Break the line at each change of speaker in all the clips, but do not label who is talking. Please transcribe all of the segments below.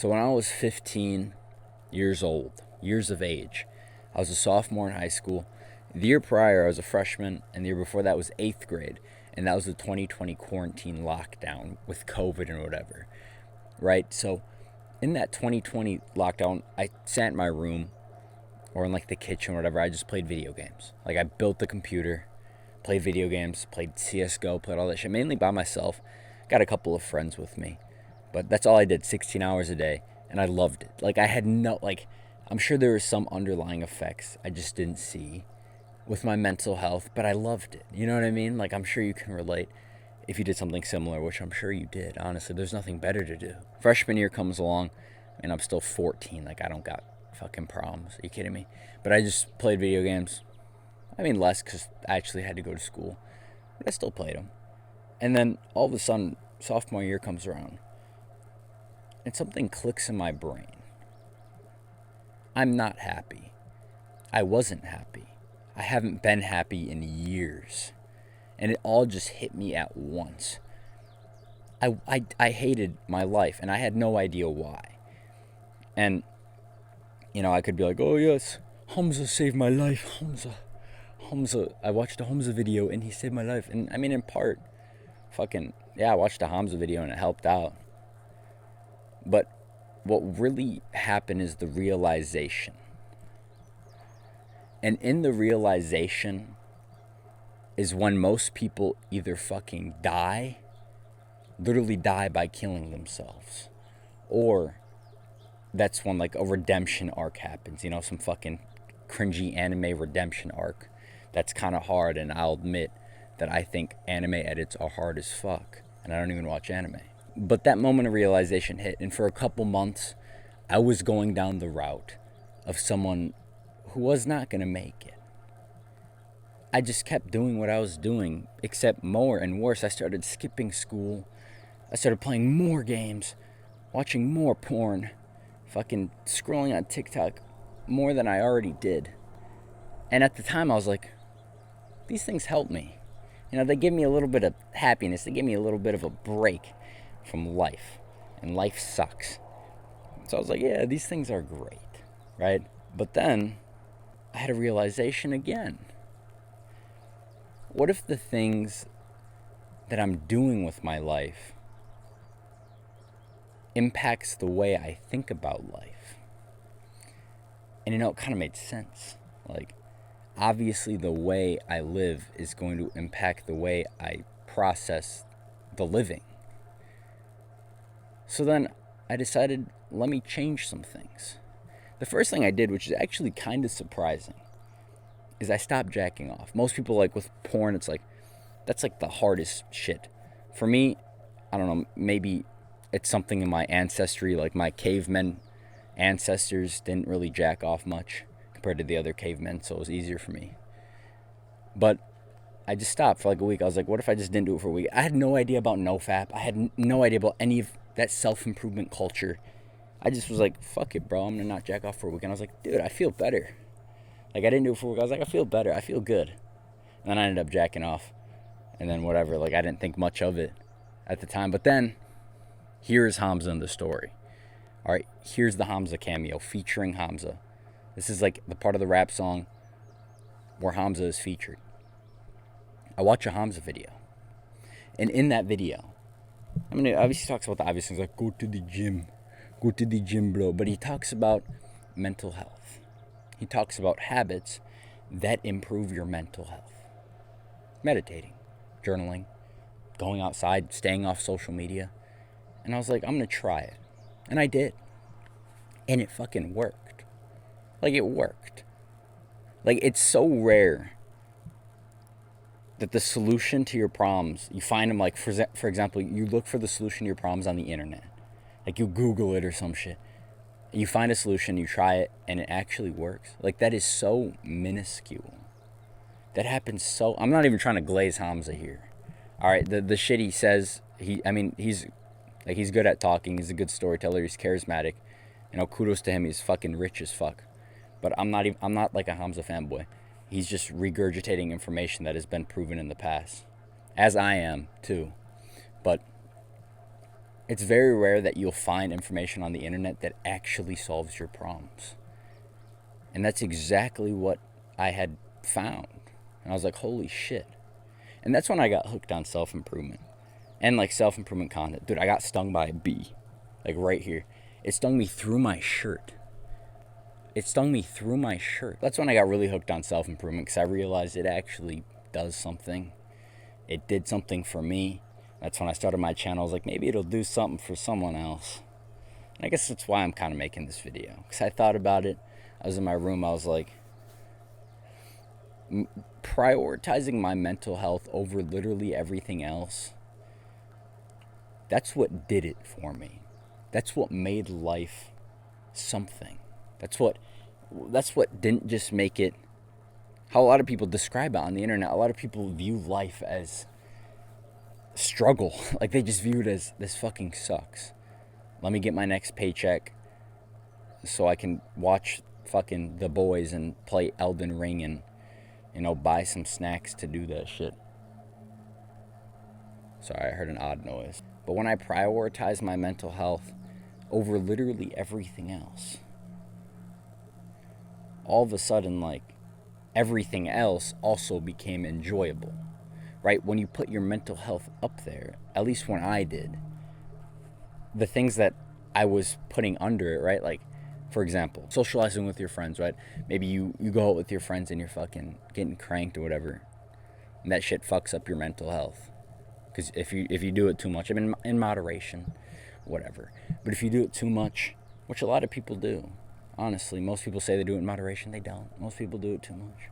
So when I was 15 years old, years of age, I was a sophomore in high school. The year prior, I was a freshman, and the year before that was 8th grade. And that was the 2020 quarantine lockdown with COVID and whatever, right? So in that 2020 lockdown, I sat in my room or in like the kitchen or whatever. I just played video games. Like I built the computer, played video games, played CSGO, played all that shit, mainly by myself. Got a couple of friends with me. But that's all I did, 16 hours a day. And I loved it. Like I had I'm sure there were some underlying effects I just didn't see with my mental health, but I loved it. You know what I mean? Like I'm sure you can relate if you did something similar, which I'm sure you did. Honestly, there's nothing better to do. Freshman year comes along, and I'm still 14. Like I don't got fucking problems. Are you kidding me? But I just played video games. I mean less because I actually had to go to school, but I still played them. And then all of a sudden, sophomore year comes around, and something clicks in my brain. I'm not happy. I wasn't happy. I haven't been happy in years. And it all just hit me at once. I hated my life, and I had no idea why. And, I could be like, oh yes, Hamza saved my life, Hamza. I watched a Hamza video, and he saved my life. And, I mean, in part, I watched a Hamza video, and it helped out. But what really happened is the realization. And in the realization is when most people either fucking literally die by killing themselves, or that's when like a redemption arc happens, some fucking cringy anime redemption arc that's kind of hard. And I'll admit that I think anime edits are hard as fuck, and I don't even watch anime. But that moment of realization hit, and for a couple months, I was going down the route of someone who was not going to make it. I just kept doing what I was doing, except more and worse. I started skipping school. I started playing more games, watching more porn, fucking scrolling on TikTok more than I already did. And at the time, I was like, these things help me. They give me a little bit of happiness. They give me a little bit of a break from life. And life sucks. So I was like, yeah, these things are great, right? But then I had a realization again. What if the things that I'm doing with my life impacts the way I think about life? And it kind of made sense. Like, obviously the way I live is going to impact the way I process the living. So then I decided, let me change some things. The first thing I did, which is actually kind of surprising, is I stopped jacking off. Most people, like with porn, it's like, that's like the hardest shit. For me, I don't know, maybe it's something in my ancestry, like my cavemen ancestors didn't really jack off much compared to the other cavemen, so it was easier for me. But I just stopped for like a week. I was like, what if I just didn't do it for a week? I had no idea about NoFap. I had no idea about any of that self-improvement culture. I just was like, fuck it, bro. I'm going to not jack off for a week. And I was like, dude, I feel better. Like, I didn't do it for a week. I was like, I feel better. I feel good. And then I ended up jacking off. And then whatever. Like, I didn't think much of it at the time. But then, here's Hamza in the story. All right, here's the Hamza cameo featuring Hamza. This is like the part of the rap song where Hamza is featured. I watch a Hamza video. And in that video, obviously he talks about the obvious things like go to the gym, bro. But he talks about mental health. He talks about habits that improve your mental health. Meditating, journaling, going outside, staying off social media. And I was like, I'm going to try it. And I did. And it fucking worked. Like, it worked. Like, it's so rare that the solution to your problems, you find them, like, for example, you look for the solution to your problems on the internet. Like, you Google it or some shit. You find a solution, you try it, and it actually works. Like, that is so minuscule. That happens so... I'm not even trying to glaze Hamza here. All right, the shit he says, he's good at talking. He's a good storyteller. He's charismatic. Kudos to him. He's fucking rich as fuck. But I'm not like a Hamza fanboy. He's just regurgitating information that has been proven in the past. As I am, too. But It's very rare that you'll find information on the internet that actually solves your problems. And that's exactly what I had found. And I was like, holy shit. And that's when I got hooked on self-improvement and like self-improvement content. Dude, I got stung by a bee, like right here. It stung me through my shirt. That's when I got really hooked on self-improvement, because I realized it actually does something. It did something for me. That's when I started my channel. I was like, maybe it'll do something for someone else. And I guess that's why I'm kind of making this video, because I thought about it. I was in my room. I was like, prioritizing my mental health over literally everything else. That's what did it for me. That's what made life something. That's what didn't just make it how a lot of people describe it on the internet. A lot of people view life as struggle. Like, they just view it as, this fucking sucks. Let me get my next paycheck so I can watch fucking The Boys and play Elden Ring and, buy some snacks to do that shit. Sorry, I heard an odd noise. But when I prioritize my mental health over literally everything else, all of a sudden, like, everything else also became enjoyable, right? When you put your mental health up there, at least when I did, the things that I was putting under it, right? Like, for example, socializing with your friends, right? Maybe you go out with your friends and you're fucking getting cranked or whatever, and that shit fucks up your mental health. Because if you do it too much, I mean, in moderation, whatever. But if you do it too much, which a lot of people do, honestly, most people say they do it in moderation. They don't. Most people do it too much.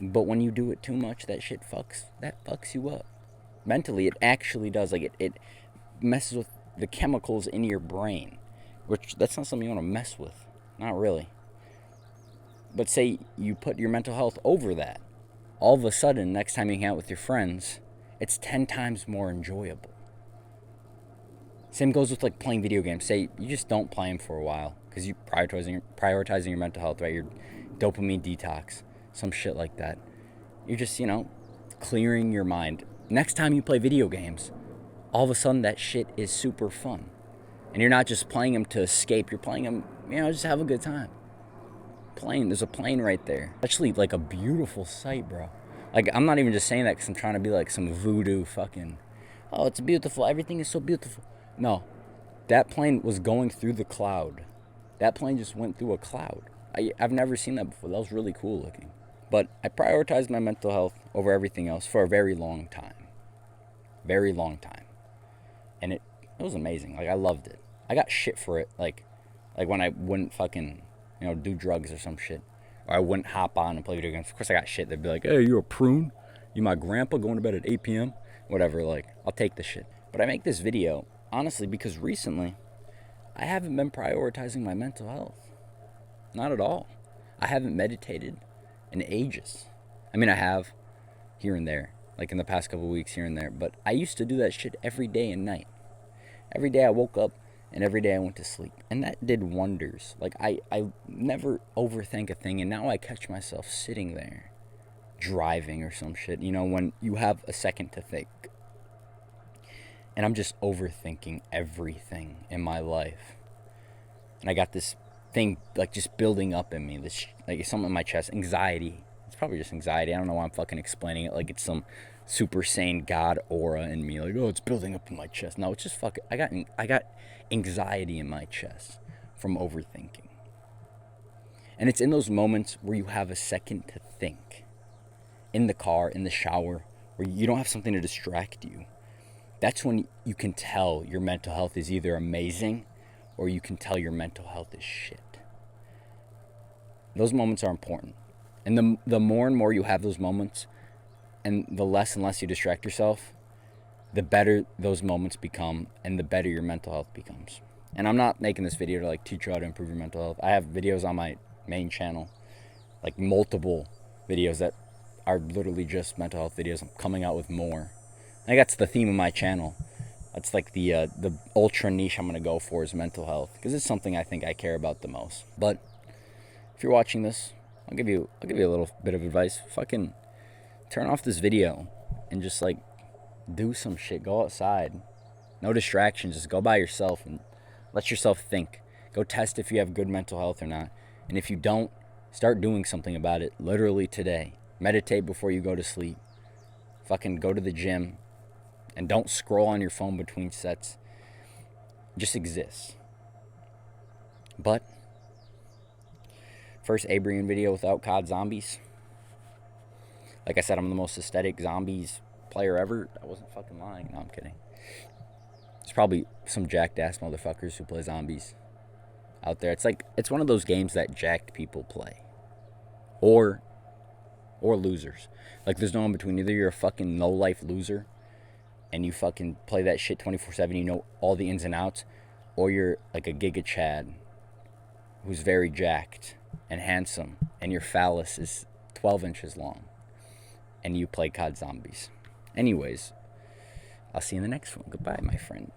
But when you do it too much, that shit fucks you up. Mentally, it actually does. Like, it messes with the chemicals in your brain, which that's not something you want to mess with. Not really. But say you put your mental health over that. All of a sudden, next time you hang out with your friends, it's 10 times more enjoyable. Same goes with like playing video games. Say you just don't play them for a while because you prioritizing your mental health, right? Your dopamine detox, some shit like that. You're just, clearing your mind. Next time you play video games, all of a sudden that shit is super fun. And you're not just playing them to escape. You're playing them, just have a good time. There's a plane right there. Actually, like a beautiful sight, bro. Like, I'm not even just saying that because I'm trying to be like some voodoo fucking, oh, it's beautiful. Everything is so beautiful. No, that plane was going through the cloud. That plane just went through a cloud. I've never seen that before. That was really cool looking. But I prioritized my mental health over everything else for a very long time. Very long time. And it was amazing. Like, I loved it. I got shit for it. Like when I wouldn't fucking, do drugs or some shit. Or I wouldn't hop on and play video games. Of course, I got shit. They'd be like, hey, you a prune? You my grandpa going to bed at 8 p.m.? Whatever, like, I'll take the shit. But I make this video, honestly, because recently, I haven't been prioritizing my mental health. Not at all. I haven't meditated in ages. I mean, I have here and there, like in the past couple of weeks here and there. But I used to do that shit every day and night. Every day I woke up and every day I went to sleep. And that did wonders. Like, I never overthink a thing. And now I catch myself sitting there driving or some shit, when you have a second to think. And I'm just overthinking everything in my life. And I got this thing, like, just building up in me. This, like, something in my chest. Anxiety. It's probably just anxiety. I don't know why I'm fucking explaining it like it's some super sane God aura in me. Like, oh, it's building up in my chest. No, it's just fucking, I got anxiety in my chest from overthinking. And it's in those moments where you have a second to think. In the car, in the shower, where you don't have something to distract you. That's when you can tell your mental health is either amazing or you can tell your mental health is shit. Those moments are important. And the more and more you have those moments and the less and less you distract yourself, the better those moments become and the better your mental health becomes. And I'm not making this video to like teach you how to improve your mental health. I have videos on my main channel, like multiple videos that are literally just mental health videos. I'm coming out with more. I think that's the theme of my channel. That's like the ultra niche I'm going to go for is mental health, because it's something I think I care about the most. But if you're watching this, I'll give you a little bit of advice. Fucking turn off this video and just like do some shit. Go outside, No distractions. Just go by yourself and let yourself think. Go test if you have good mental health or not. And if you don't, start doing something about it literally today. Meditate before you go to sleep. Fucking go to the gym. And don't scroll on your phone between sets. Just exist. But first Abrian video without COD zombies. Like I said, I'm the most aesthetic zombies player ever. I wasn't fucking lying. No, I'm kidding. There's probably some jacked ass motherfuckers who play zombies out there. It's one of those games that jacked people play. Or losers. Like there's no in between. Either you're a fucking no life loser and you fucking play that shit 24/7, you know all the ins and outs, or you're like a Giga Chad who's very jacked and handsome and your phallus is 12 inches long and you play COD Zombies. Anyways, I'll see you in the next one. Goodbye, my friend.